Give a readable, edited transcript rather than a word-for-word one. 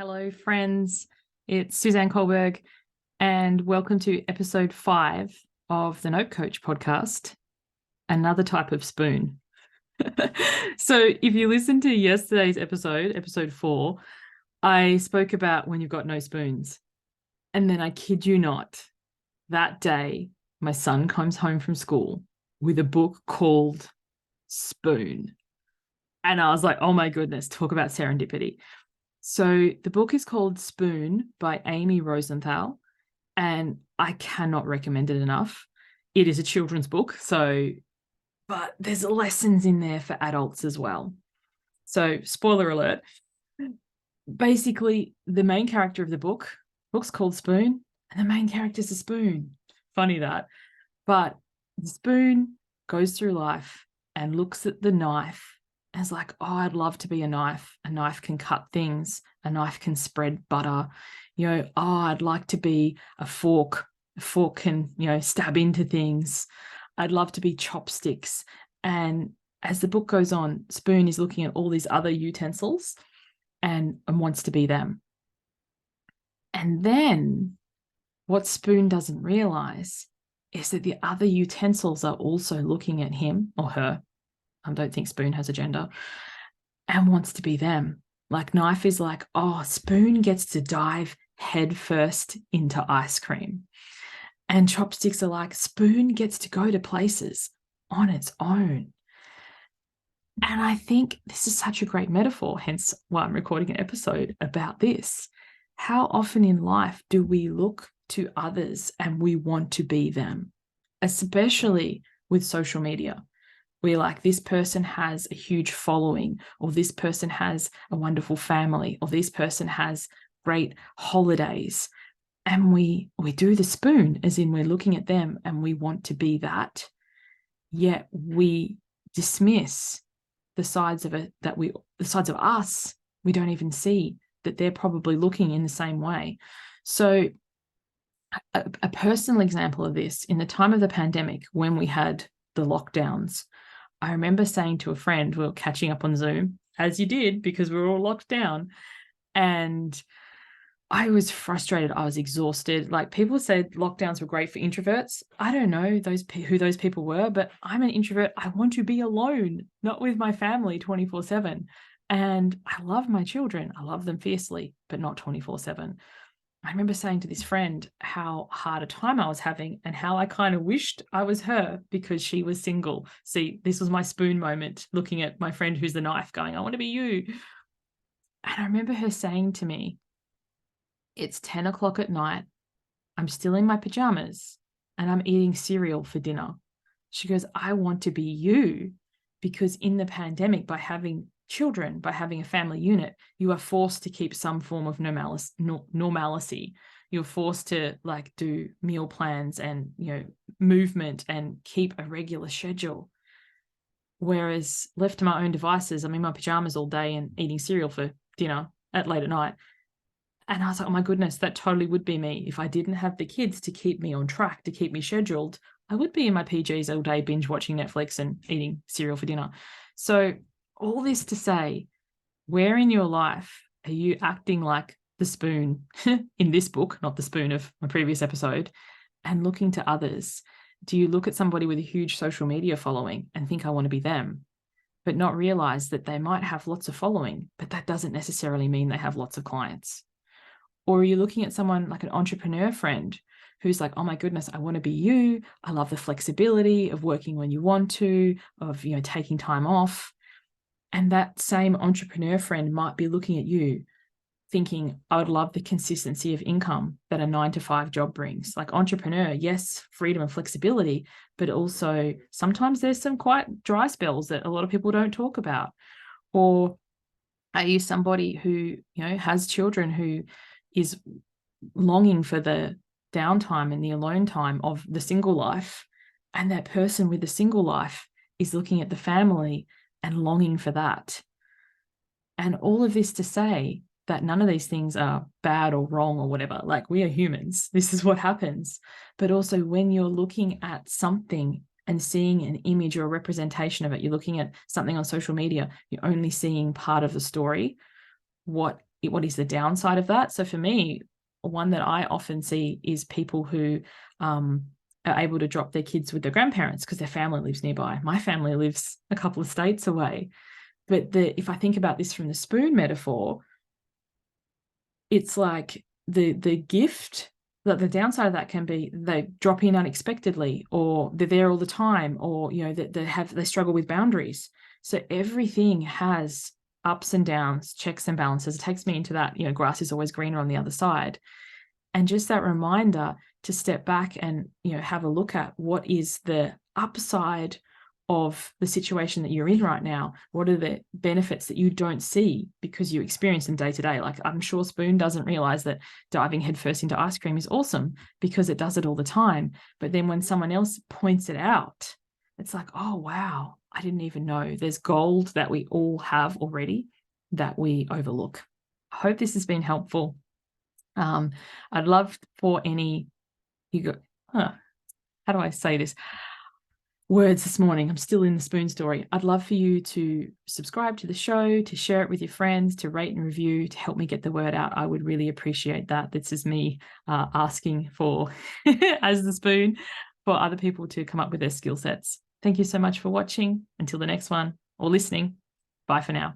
Hello, friends. It's Suzanne Kohlberg, and welcome to episode 5 of the Note Coach podcast, Another Type of Spoon. So if you listened to yesterday's episode 4, I spoke about when you've got no spoons. And then I kid you not, that day, my son comes home from school with a book called Spoon. And I was like, oh my goodness, talk about serendipity. So the book is called Spoon by Amy Rosenthal, and I cannot recommend it enough. It is a children's book, but there's lessons in there for adults as well. So spoiler alert, basically the main character of the book's called Spoon, and the main character's a spoon. Funny that. But the spoon goes through life and looks at the knife and is like, oh, I'd love to be a knife. A knife can cut things. A knife can spread butter. Oh, I'd like to be a fork. A fork can, stab into things. I'd love to be chopsticks. And as the book goes on, Spoon is looking at all these other utensils and wants to be them. And then what Spoon doesn't realize is that the other utensils are also looking at him or her. I don't think Spoon has a gender, and wants to be them. Like Knife is like, oh, Spoon gets to dive headfirst into ice cream. And Chopsticks are like, Spoon gets to go to places on its own. And I think this is such a great metaphor, hence why I'm recording an episode about this. How often in life do we look to others and we want to be them, especially with social media? We're like, this person has a huge following, or this person has a wonderful family, or this person has great holidays. And we do the spoon, as in we're looking at them and we want to be that. Yet we dismiss the sides of it the sides of us we don't even see, that they're probably looking in the same way. So a personal example of this, in the time of the pandemic, when we had the lockdowns, I remember saying to a friend, we were catching up on Zoom, as you did, because we were all locked down. And I was frustrated. I was exhausted. Like, people said lockdowns were great for introverts. I don't know who those people were, but I'm an introvert. I want to be alone, not with my family 24/7. And I love my children. I love them fiercely, but not 24/7. I remember saying to this friend how hard a time I was having and how I kind of wished I was her because she was single. See, this was my spoon moment, looking at my friend who's the knife going, I want to be you. And I remember her saying to me, it's 10 o'clock at night. I'm still in my pajamas and I'm eating cereal for dinner. She goes, I want to be you, because in the pandemic, by having children, by having a family unit, you are forced to keep some form of normalcy. You're forced to do meal plans and movement and keep a regular schedule. Whereas left to my own devices, I'm in my pajamas all day and eating cereal for dinner late at night. And I was like, oh my goodness, that totally would be me. If I didn't have the kids to keep me on track, to keep me scheduled, I would be in my PJs all day, binge watching Netflix and eating cereal for dinner. So all this to say, where in your life are you acting like the spoon in this book, not the spoon of my previous episode, and looking to others? Do you look at somebody with a huge social media following and think, I want to be them, but not realize that they might have lots of following, but that doesn't necessarily mean they have lots of clients? Or are you looking at someone like an entrepreneur friend who's like, oh my goodness, I want to be you. I love the flexibility of working when you want to, of taking time off. And that same entrepreneur friend might be looking at you thinking, I would love the consistency of income that a 9-to-5 job brings. Like, entrepreneur, yes, freedom and flexibility, but also sometimes there's some quite dry spells that a lot of people don't talk about. Or are you somebody who, has children, who is longing for the downtime and the alone time of the single life, and that person with the single life is looking at the family and longing for that? And all of this to say that none of these things are bad or wrong or whatever. Like, we are humans. This is what happens. But also, when you're looking at something and seeing an image or a representation of it, you're looking at something on social media, you're only seeing part of the story. What what is the downside of that? So for me, one that I often see is people who are able to drop their kids with their grandparents because their family lives nearby. My family lives a couple of states away. But if I think about this from the spoon metaphor, it's like the gift, that the downside of that can be they drop in unexpectedly, or they're there all the time, or that they struggle with boundaries. So everything has ups and downs, checks and balances. It takes me into that, grass is always greener on the other side. And just that reminder to step back and have a look at what is the upside of the situation that you're in right now. What are the benefits that you don't see because you experience them day to day? Like, I'm sure Spoon doesn't realize that diving headfirst into ice cream is awesome because it does it all the time. But then when someone else points it out, it's like, oh, wow, I didn't even know. There's gold that we all have already that we overlook. I hope this has been helpful. I'd love for how do I say this? Words this morning. I'm still in the spoon story. I'd love for you to subscribe to the show, to share it with your friends, to rate and review, to help me get the word out. I would really appreciate that. This is me asking for, as the spoon, for other people to come up with their skill sets. Thank you so much for watching. Until the next one, or listening. Bye for now.